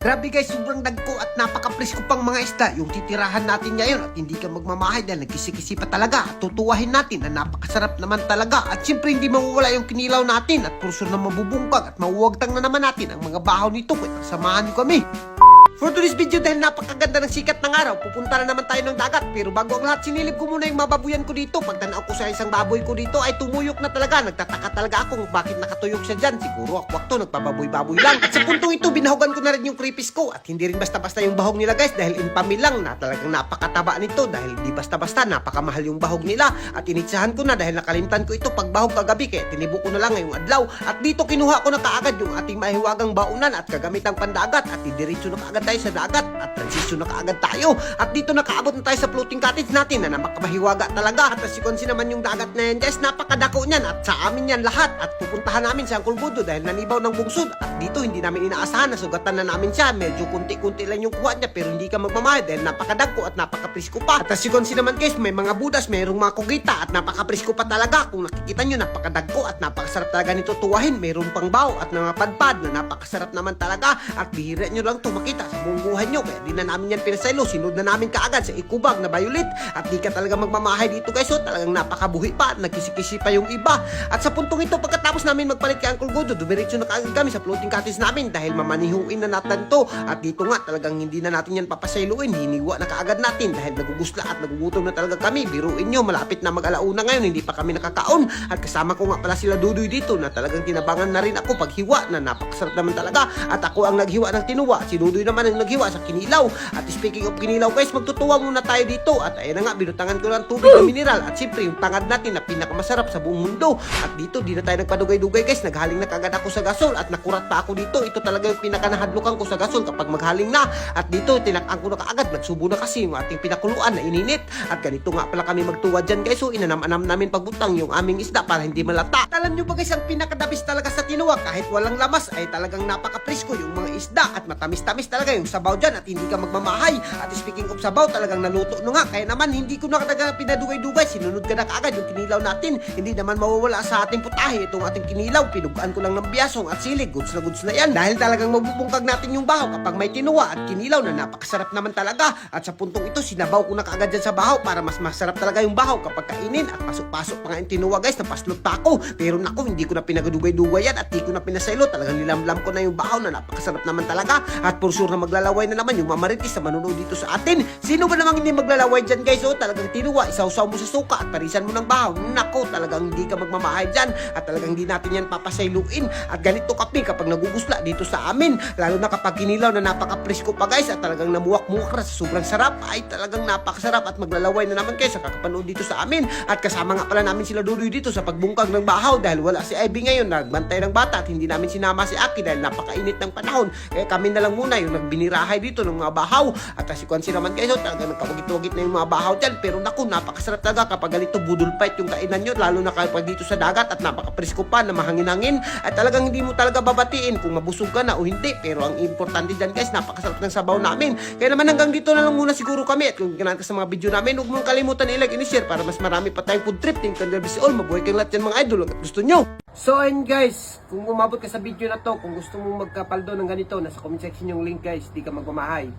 Grabe guys, sobrang dagko at napaka-presko pang mga isda yung titirahan natin ngayon at hindi ka magmamahay dahil nagkisi-kisi pa talaga at tutuwahin natin na napakasarap naman talaga at siyempre hindi mawawala yung kinilaw natin at pursur na mabubungkag at mauwagtang na naman natin ang mga bahaw nito kaya samahan niyo kami. For today's video, dahil napakaganda ng sikat ng araw, pupunta na naman tayo ng dagat. Pero bago ang lahat, sinilip ko muna yung mababuyan ko dito. Pagtanaw ko sa isang baboy ko dito ay tumuyok na talaga. Nagtataka talaga ako kung bakit nakatuyok siya dyan. Siguro akwak to, nagpababoy-baboy lang. At sa puntong ito, binahugan ko na rin yung creepies ko. At hindi rin basta-basta yung bahog nila guys, dahil infamy lang na talagang napakataba nito. Dahil hindi basta-basta, napakamahal yung bahog nila. At initsahan ko na dahil nakalimtan ko ito pag bahog kagabi. Kaya tinibo ko na lang ngayong adlaw. At dito kinuha ko na kaagad yung ating mahiwagang baunan at kagamitang pandagat. At didiretso na kaagad tayo sa dagat at transition na kaagad tayo at dito nakaabot na tayo sa floating cottage natin na napakahiwaga talaga at as you can see naman yung dagat na yan guys, napakadako niyan at sa amin yan lahat at pupuntahan namin sa Angkol Budo dahil nanibaw ng bungsod at dito hindi namin inaasahan na sugatan na namin siya, medyo kunti-kunti lang yung kuha niya pero hindi ka magmamahal dahil napakadako at napakaprisko pa at as you can see naman guys, may mga budas, mayroong mga kugita at napakaprisko pa talaga kung nakikita nyo napakadako at napakasarap talaga nito tuwahin, mayroong pang baw at mga padpad na napakasarap naman talaga at bihira nyo lang ito makita sa buong buhay nyo kaya di na namin yan pinasaylo, sinod na namin kaagad sa ikubag na violet at di ka talaga magmamahay dito guys, so talagang napakabuhi pa at nagkisi-kisi pa yung iba at sa puntong ito pagkatapos namin magpalit kay Uncle Godo, dumiretso na kaagad kami sa floating cottage namin dahil mamanihuin na natin to at dito nga talagang hindi na natin yan papasayluin, hiniwa na kaagad natin dahil nagugusla at nagugutom na talaga kami, biruin nyo malapit na mag-alauna ngayon, hindi pa kami nakakaon at kasama ko nga pala sila Dudoy dito na talagang tinabangan na rin ako paghiwa na napakasarap naman talaga at ako ang naghiwa ng tinuwa, si Dudoy naman ang naghiwa sa kinilaw. At speaking of kinilaw guys, magtutuwa muna tayo dito at ayun na nga, binutangan ko ng tubig na mineral at siyempre yung tangad natin na pinakamasarap sa buong mundo at dito di na tayo nagpadugay-dugay guys, naghaling na kagad ako sa gasol at nakurat pa ako dito, ito talaga yung pinakanahadlukan ko sa gasol kapag maghaling na at dito tinakang ko na kaagad, nagsubo na kasi yung ating pinakuluan na ininit at ganito nga pala kami magtuwa dyan guys, so inanam-anam namin pagbutang yung aming isda para hindi malata. Alam nyo ba guys, ang pinakadabis talaga sa tinuwa kahit walang lamas ay talagang napakaprisko yung mga isda at matamis-tamis talaga yung sabaw dyan at hindi ka magmamahay. At speaking of sabaw, talagang naluto no nga. Kaya naman hindi ko na talaga pinadugay-dugay. Sinunod ka na kaagad yung kinilaw natin. Hindi naman mawawala sa ating putahe itong ating kinilaw. Pinugaan ko lang ng biyasong at sili. Goods na yan. Dahil talagang mabubungkag natin yung bahaw kapag may tinuwa at kinilaw na napakasarap naman talaga. At sa puntong ito, sinabaw ko na kaagad dyan sa bahaw para mas masarap talaga yung bahaw kapag kainin. At pasok-pasok pa nga yung tinuwa guys, napaslot pa ako. Pero naku, hindi ko na pinagdugay-dugay yan at di ko na pinasaylo. Talagang nilamlam ko na yung bahaw na napakasarap naman talaga. At for sure na maglalaway na naman yung mamaritis sa manunood dito sa atin. Sino ba namang hindi maglalaway dyan guys? O talagang tinuwa, isawsaw mo sa suka at parisan mo ng bahaw. Nako, talagang hindi ka magmamahay dyan at talagang hindi natin yan papasayluin. At ganito kami kapag nagugusla dito sa amin. Lalo na kapag kinilaw na napaka-presko pa guys at talagang namuwak-muwak na sa sobrang sarap ay talagang napakasarap at maglalaway na naman guys sa kakapanood dito sa amin. At kasama nga pala namin sila Dudoy dito sa pagbungkag ng bahaw dahil wala si Ivy ngayon, nagbantay ng bata at hindi namin sinama si Aki dahil napakainit ng panahon. Kaya kami na lang muna yung nagbinirahay dito ng mga bahaw. At as you can see naman guys, talagang nagkawagit-wagit na yung mga bahaw dyan. Pero naku, napakasarap talaga kapag ganito budol fight yung kainan nyo, lalo na kapag dito sa dagat at napakapresko pa na mahangin-hangin. At talagang hindi mo talaga babatiin kung mabusog ka na o hindi. Pero ang importante dyan guys, napakasarap ng sabaw namin. Kaya naman hanggang dito na lang muna siguro kami. At kung ganahan ka sa mga video namin, huwag mong kalimutan i-like and i-share para mas marami pa tayong food trip. Think and all, mabuhay kang lahat yan mga idol at gusto nyo. So ayun guys, kung umabot ka sa video na to, kung gusto mong magkapaldo ng ganito, nasa comment section yung link guys, di ka magmamahay.